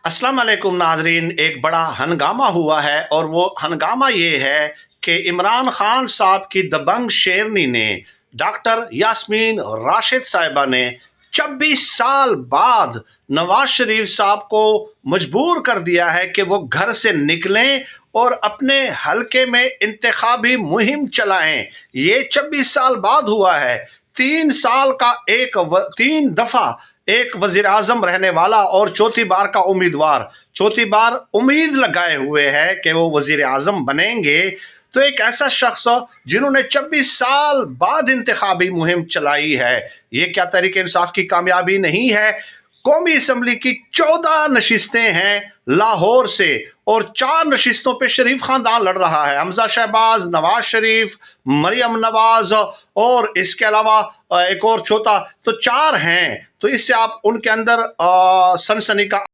अस्सलाम वालेकुम नाजरीन। एक बड़ा हंगामा हुआ है और वो हंगामा ये है कि इमरान खान साहब की दबंग शेरनी ने डॉक्टर यास्मीन राशिद साहिबा ने 26 साल बाद नवाज शरीफ साहब को मजबूर कर दिया है कि वो घर से निकलें और अपने हलके में इंतखाबी मुहिम चलाएं। ये 26 साल बाद हुआ है। 3 साल का 3 दफा एक वजीर आजम रहने वाला और चौथी बार का उम्मीदवार, चौथी बार उम्मीद लगाए हुए है कि वो वजीर आजम बनेंगे। तो एक ऐसा शख्स जिन्होंने 26 साल बाद इंतखाबी मुहिम चलाई है, ये क्या तहरीक इंसाफ की कामयाबी नहीं है? कौमी असम्बली की 14 नशिस्तें हैं लाहौर से और 4 नशिस्तों पे शरीफ खानदान लड़ रहा है। हमजा शहबाज, नवाज शरीफ, मरियम नवाज और इसके अलावा एक और चौथा, तो 4 हैं। तो इससे आप उनके अंदर सनसनी का